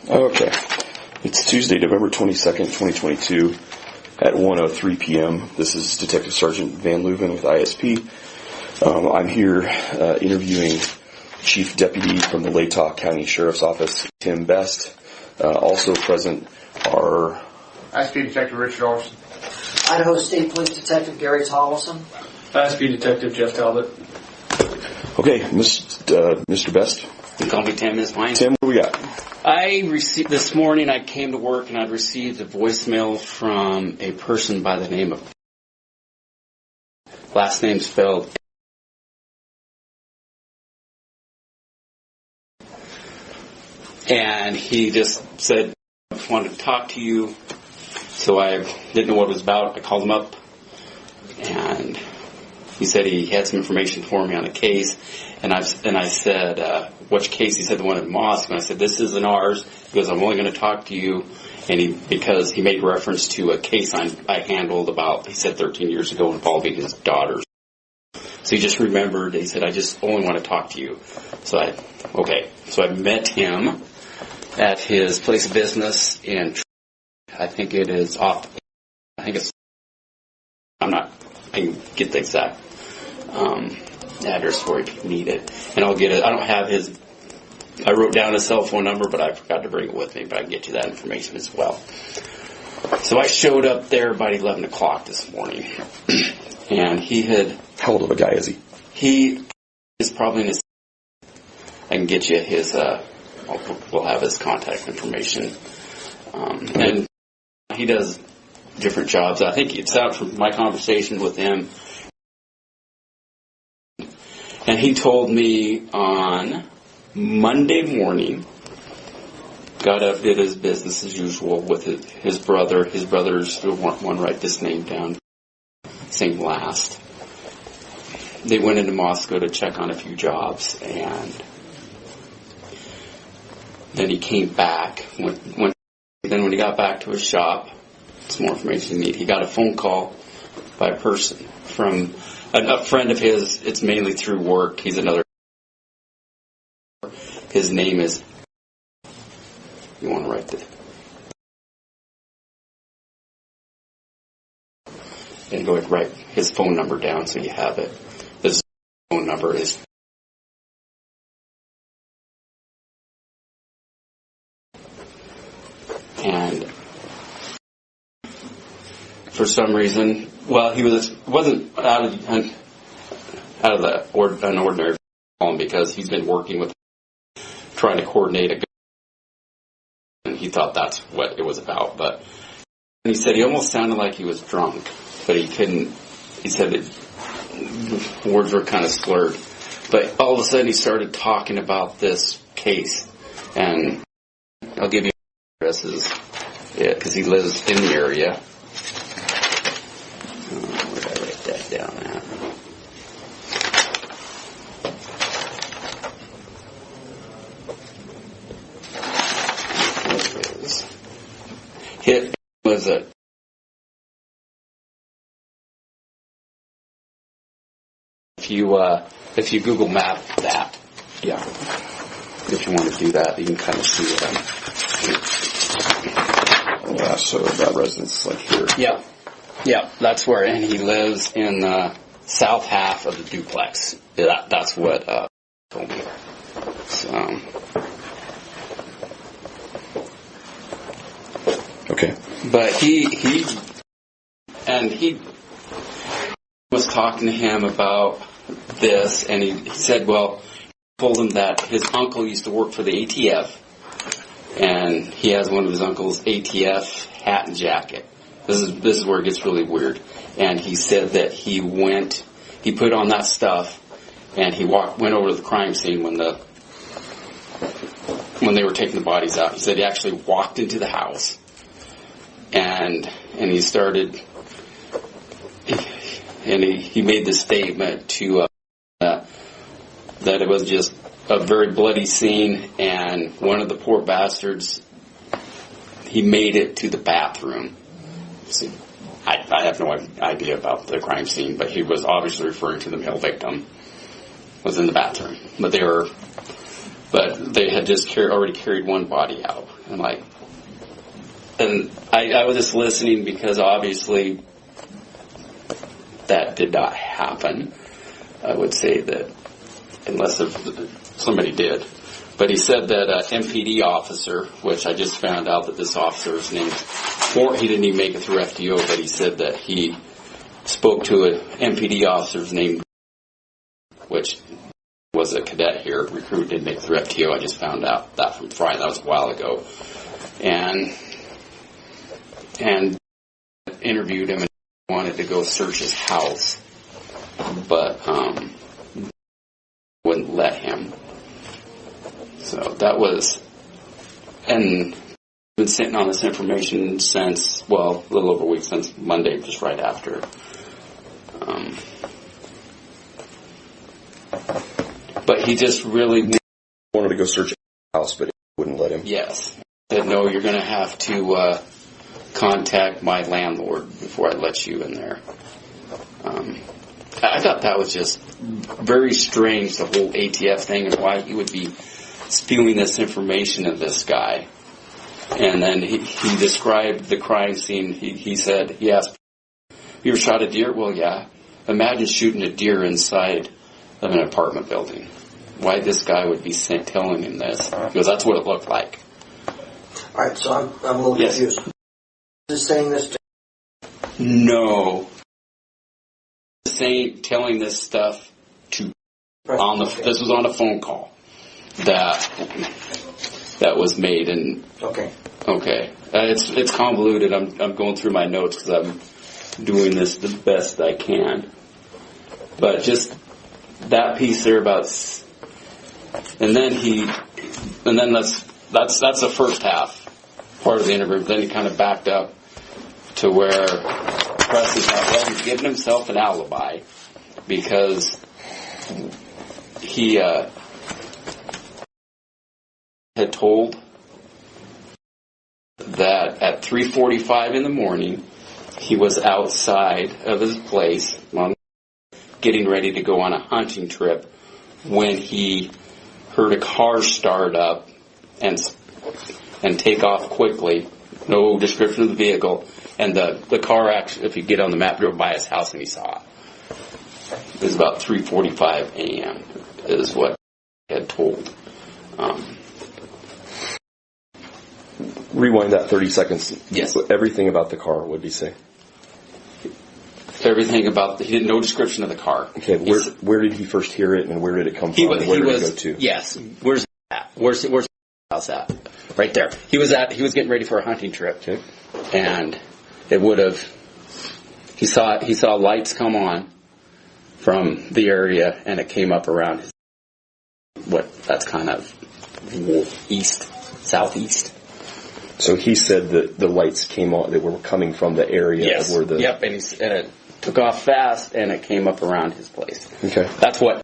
Okay. It's Tuesday, November 22nd, 2022 at 1:03 p.m. This is Detective Sergeant Van Leuven with ISP. I'm here interviewing Chief Deputy from the Latah County Sheriff's Office, Tim Best. Also present are ISP Detective Richard Olson, Idaho State Police Detective Gary Tollison, ISP Detective Jeff Talbot. Okay, Mr. Best. You call me Tim, is fine. Tim, what do we got? I received this morning. I came to work and I'd received a voicemail from a person by the name of last name spelled. And he just said, "I just wanted to talk to you." So I didn't know what it was about. I called him up, and he said he had some information for me on a case. And I said, "Which case?" He said, "The one in Moscow." And I said, "This isn't ours." He goes, "I'm only going to talk to you." And because he made reference to a case I handled about, he said 13 years ago, involving his daughters. So he just remembered. He said, "I just only want to talk to you." So I met him at his place of business in, I think it is off, I can get the exact address for you if you need it. And I'll get it. I don't have I wrote down his cell phone number, but I forgot to bring it with me, but I can get you that information as well. So I showed up there about 11 o'clock this morning. And he had... How old of a guy is he? He is probably in his... I can get you his... we'll have his contact information. And he does different jobs. I think it's out from my conversation with him. And he told me on Monday morning, got up, did his business as usual with his brother. His brother's one write this name down, same last. They went into Moscow to check on a few jobs, and then he came back. Then when he got back to his shop, some more information you need, he got a phone call by a person from a friend of his. It's mainly through work. He's another. His name is. You want to write that? And go ahead and write his phone number down so you have it. His phone number is. And for some reason, well, he wasn't out of an ordinary column, because he's been working with, trying to coordinate a gun, and he thought that's what it was about. But he said he almost sounded like he was drunk, but he couldn't. He said the words were kind of slurred. But all of a sudden, he started talking about this case, and I'll give you addresses, because he lives in the area. Where did I write that down at? It was if you Google Map that, yeah. If you want to do that, you can kind of see it. Yeah, so that residence like here. Yeah, that's where, and he lives in the south half of the duplex. That's what told me. So. Okay. But he was talking to him about this, and he said, well, he told him that his uncle used to work for the ATF, and he has one of his uncle's ATF hat and jacket. This is where it gets really weird. And he said that he put on that stuff, and he went over to the crime scene when they were taking the bodies out. He said he actually walked into the house, and he started, and he made this statement to that it was just a very bloody scene, and one of the poor bastards, he made it to the bathroom. See, I have no idea about the crime scene, but he was obviously referring to the male victim was in the bathroom. But they were but they had just already carried one body out. And I was just listening because obviously that did not happen. I would say that unless somebody did. But he said that MPD officer, which I just found out that this officer's name, he didn't even make it through FTO, but he said that he spoke to an MPD officer's name, which was a cadet here, recruit, didn't make it through FTO. I just found out that from Friday. That was a while ago. And interviewed him and wanted to go search his house, but wouldn't let him. So that was, and been sitting on this information since, a little over a week, since Monday, just right after. But he just really wanted to go search his house, but it wouldn't let him. Yes. Said, no, you're going to have to contact my landlord before I let you in there. I thought that was just very strange, the whole ATF thing, and why he would be spewing this information of this guy. And then he described the crime scene. He said, he asked, you ever shot a deer? Well, yeah. Imagine shooting a deer inside of an apartment building. Why this guy would be telling him this? Because that's what it looked like. All right, so I'm a little confused. Is saying this to... No. Telling this stuff to this was on a phone call that was made, and okay. It's convoluted. I'm going through my notes because I'm doing this the best I can. But just that piece there about, and then that's the first half part of the interview. Then he kind of backed up to where Preston thought, he's giving himself an alibi because he had told that at 3:45 in the morning he was outside of his place getting ready to go on a hunting trip when he heard a car start up and take off quickly. No description of the vehicle. And the car, actually, if you get on the map, drove by his house and he saw it. It was about 3:45 a.m. is what he had told. Rewind that 30 seconds. Yes. Everything about the car, what did he say? Everything about he didn't know description of the car. Okay, where did he first hear it and where did it come from? Where did it go to? Yes. Where's that? Where's the house at? Right there. He was getting ready for a hunting trip. Okay. And it would have, he saw lights come on from the area and it came up around that's kind of southeast. So he said that the lights came on, that were coming from the area of where the... Yep, and it took off fast and it came up around his place. Okay. That's what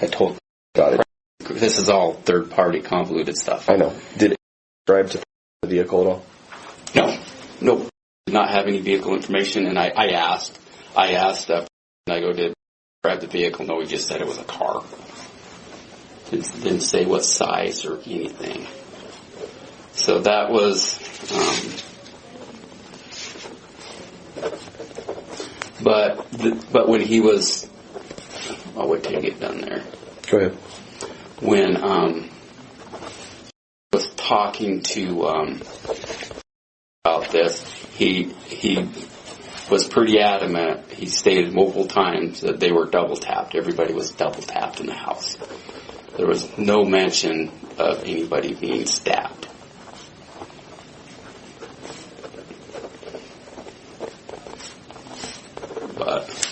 I told. Got it. This is all third-party convoluted stuff. I know. Did it describe to the vehicle at all? No. Did not have any vehicle information, and I asked, and I go, did it describe the vehicle? No, he just said it was a car. Didn't say what size or anything. So that was, but when he was, I'll wait till you get done there. Go ahead. When was talking to about this, he was pretty adamant. He stated multiple times that they were double tapped. Everybody was double tapped in the house. There was no mention of anybody being stabbed.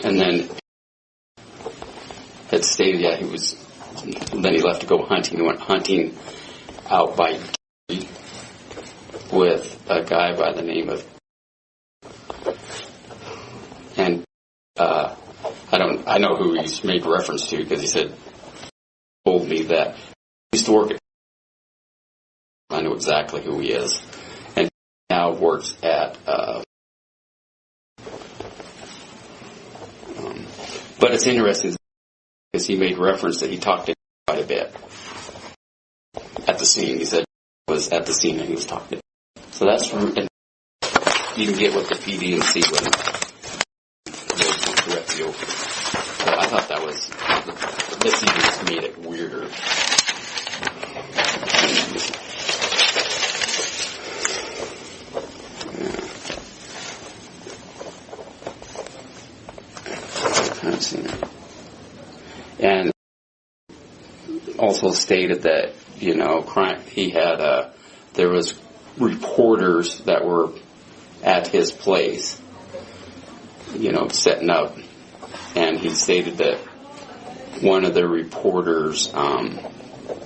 And then had stated, then he left to go hunting. He went hunting out by with a guy by the name of, and I know who he's made reference to because he told me that he used to work at, I know exactly who he is, and now works at, but it's interesting because he made reference that he talked to him quite a bit. the scene. He said he was at the scene and he was talking. So that's from, and you can get with the PD and see when those went through FTO. So I thought that was, this even just made it weirder. And also stated that, he had, there was reporters that were at his place, setting up, and he stated that one of the reporters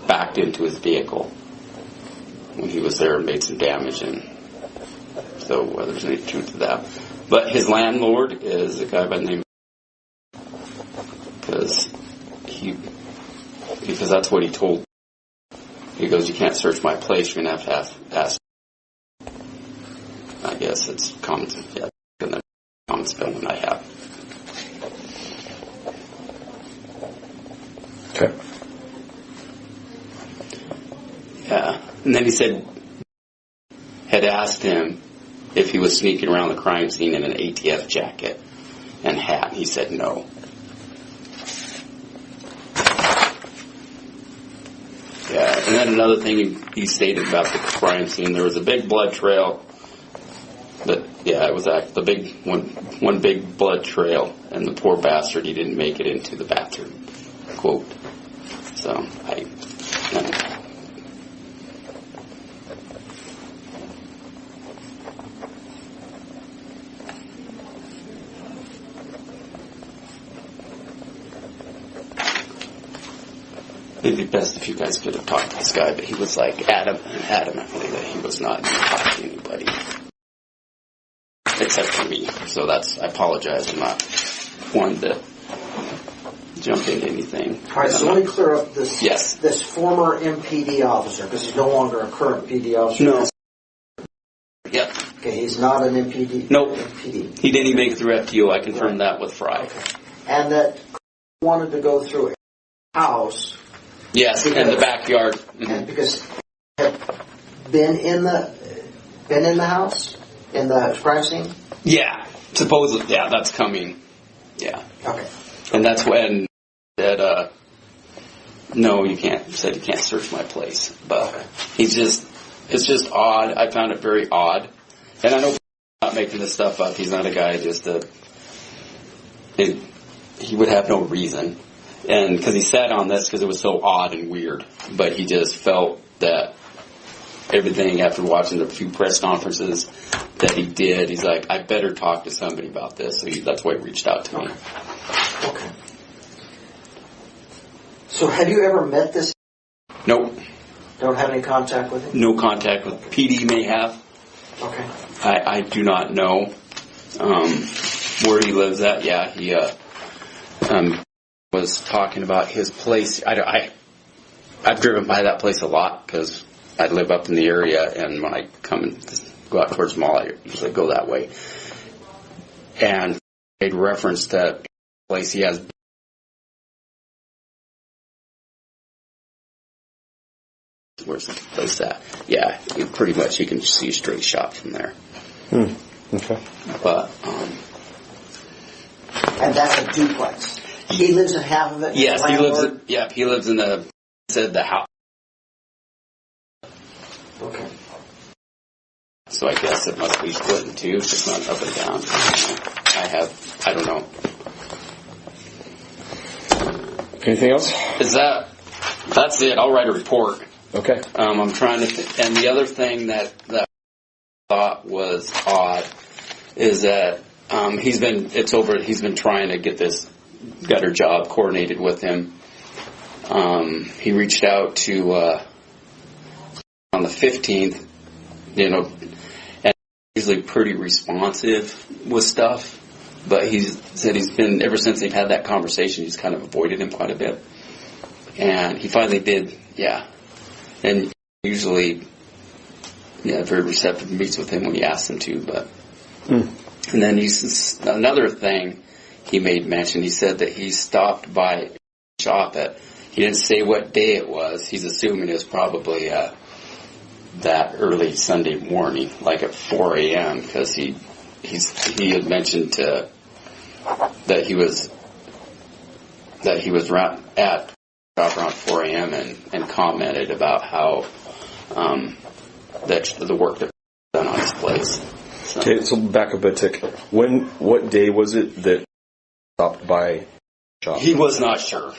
backed into his vehicle when he was there and made some damage, and so whether there's any truth to that. But his landlord is a guy by the name because that's what he told. He goes, you can't search my place, you're going to have to ask. I guess it's common spelling I have. Okay. Yeah. And then he said, had asked him if he was sneaking around the crime scene in an ATF jacket and hat. He said no. Yeah, and then another thing he stated about the crime scene, there was a big blood trail. But yeah, it was the big one big blood trail, and the poor bastard, he didn't make it into the bathroom. Quote. So it'd be best if you guys could have talked to this guy, but he was like adamantly that he was not going to talk to anybody except for me. So I apologize. I'm not one to jump into anything. All right, so let me clear up this. Yes. This former MPD officer, because he's no longer a current PD officer. No. Yep. Okay, he's not an MPD. Nope. MPD. He didn't even make it through FTO. I confirmed that with Fry. Okay. And that wanted to go through a house. Yes, because, and the backyard. Mm-hmm. And because he had been in the house in the crime scene. Yeah, supposedly. Yeah, that's coming. Yeah. Okay. And that's when that no, you can't. Said you can't search my place, but it's just odd. I found it very odd, and I know he's not making this stuff up. He's not a guy he would have no reason. And because he sat on this because it was so odd and weird, but he just felt that everything after watching the few press conferences that he did, he's like, I better talk to somebody about this. So that's why he reached out to me. Okay. So have you ever met this? Nope. Don't have any contact with him? No contact with PD may have. Okay. I do not know where he lives at. Yeah, he was talking about his place. I've driven by that place a lot because I live up in the area, and when I come and go out towards the mall, I usually go that way. And made reference to the place he has. Where's the place at? Yeah, pretty much you can see a straight shot from there. Okay. But and that's a duplex. He lives in half of it. Yes, he lives in the house. Okay. So I guess it must be split in two. It's not up and down. I don't know. Anything else? That's it. I'll write a report. Okay. I'm trying to, and the other thing that I thought was odd is that he's been trying to get this gutter job coordinated with him. He reached out to on the 15th, and usually pretty responsive with stuff, but he said he's been, ever since they've had that conversation, he's kind of avoided him quite a bit. And he finally did, and usually, very receptive, meets with him when he asks him to, but, and then another thing he made mention, he said that he stopped by a shop He didn't say what day it was. He's assuming it was probably that early Sunday morning, like at 4 a.m. because he had mentioned that he was at around 4 a.m. and commented about how the work that was done on his place. So. Okay, so back up a tick. What day was it that stopped by shop? He was not sure.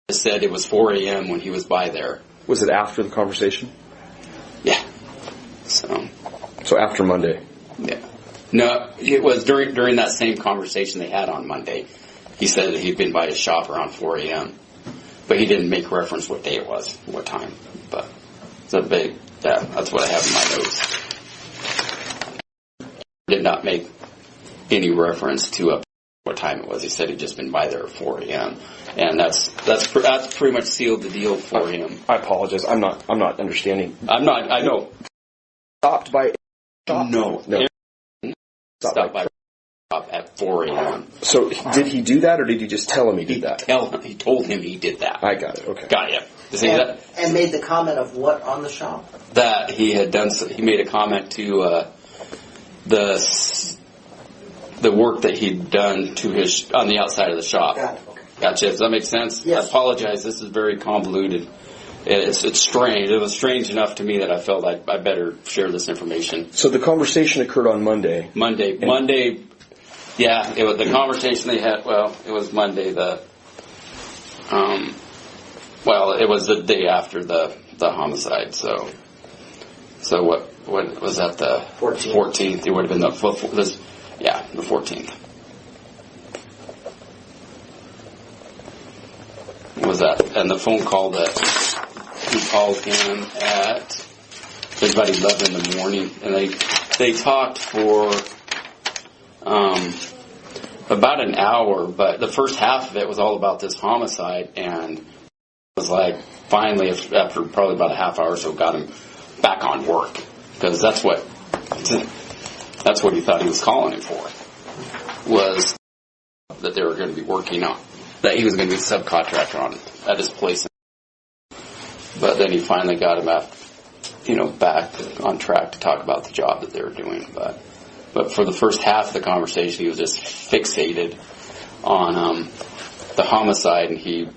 He said it was 4 a.m. when he was by there. Was it after the conversation? Yeah. So after Monday? Yeah. No, it was during that same conversation they had on Monday. He said that he'd been by his shop around 4 a.m. But he didn't make reference what day it was, what time. But that's what I have in my notes. Did not make any reference to what time it was. He said he'd just been by there at 4 a.m. And that's pretty much sealed the deal for him. I apologize. I'm not understanding. I know. Stopped by shop? No. Stopped by shop at 4 a.m. So did he do that, or did you just tell him he did that? He told him he did that. I got it. Okay. Got you. And made the comment of what on the shop? That he had done. He made a comment to the work that he'd done to on the outside of the shop. Got it. Okay. Gotcha. Does that make sense? Yes. I apologize. This is very convoluted. It's strange. It was strange enough to me that I felt like I better share this information. So the conversation occurred on Monday. Monday. Yeah, it was the conversation they had. Well, it was Monday. It was the day after the homicide. So what was that? The 14th. It would have been the 14th. Was that? And the phone call that he called him at about 11 in the morning, and they talked for about an hour, but the first half of it was all about this homicide, and it was like finally after probably about a half hour or so got him back on work, because that's what he thought he was calling him for, was that they were going to be working on, that he was going to be a subcontractor at his place. But then he finally got him back on track to talk about the job that they were doing. But for the first half of the conversation, he was just fixated on the homicide, and he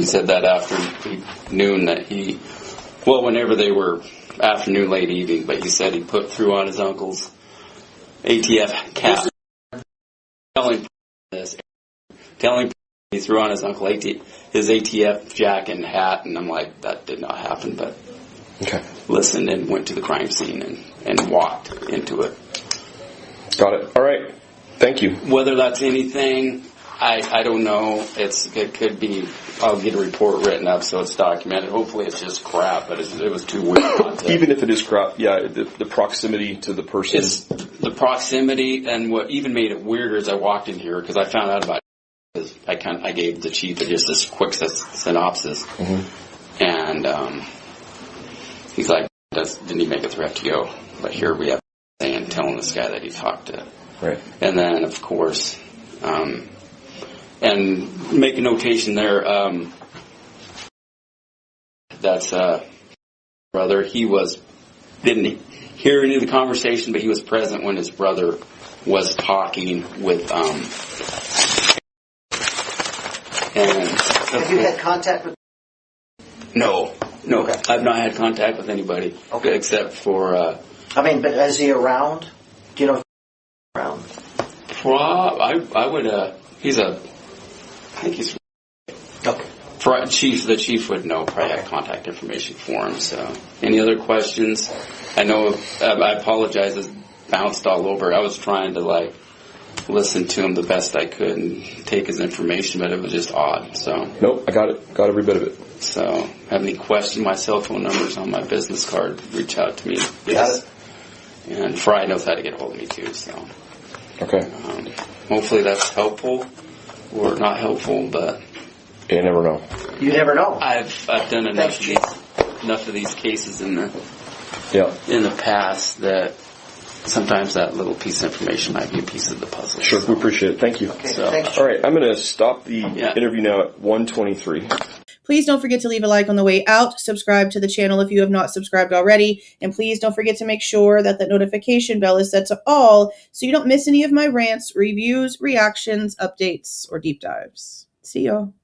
said that afternoon that whenever they were afternoon, late evening, but he said he put through on his uncle's ATF cap, telling he threw on his uncle his ATF jacket and hat, and I'm like, that did not happen, but listened and went to the crime scene and walked into it. Got it. All right. Thank you. Whether that's anything, I don't know. It could be. I'll get a report written up so it's documented. Hopefully it's just crap, but it was too weird not to. Even if it is crap, yeah, the proximity to the person. It's the proximity, and what even made it weirder is I walked in here because I found out about it. Because I gave the chief just this quick synopsis, and he's like, didn't he make a threat to go? But here we have telling this guy that he talked to, right? And then of course, and make a notation there. That's brother. He didn't hear any of the conversation, but he was present when his brother was talking with. Have you had contact with? No. Okay. I've not had contact with anybody except for. But is he around? Do you know if he's around? I would. I think he's. Okay. The chief would know. Probably have contact information for him. So, any other questions? I know. I apologize. It's bounced all over. I was trying to listen to him the best I could and take his information, but it was just odd. So. Nope. I got it. Got every bit of it. So, have any questions? My cell phone number's on my business card. Reach out to me. Got it. And Fry knows how to get a hold of me too. So. Okay. Hopefully that's helpful or not helpful, but. You never know. You never know. I've done enough of these cases in the past that sometimes that little piece of information might be a piece of the puzzle. Sure, we appreciate it. Thank you. Okay, thanks. All right, I'm going to stop the interview now at 1:23. Please don't forget to leave a like on the way out, subscribe to the channel if you have not subscribed already, and please don't forget to make sure that the notification bell is set to all so you don't miss any of my rants, reviews, reactions, updates, or deep dives. See y'all.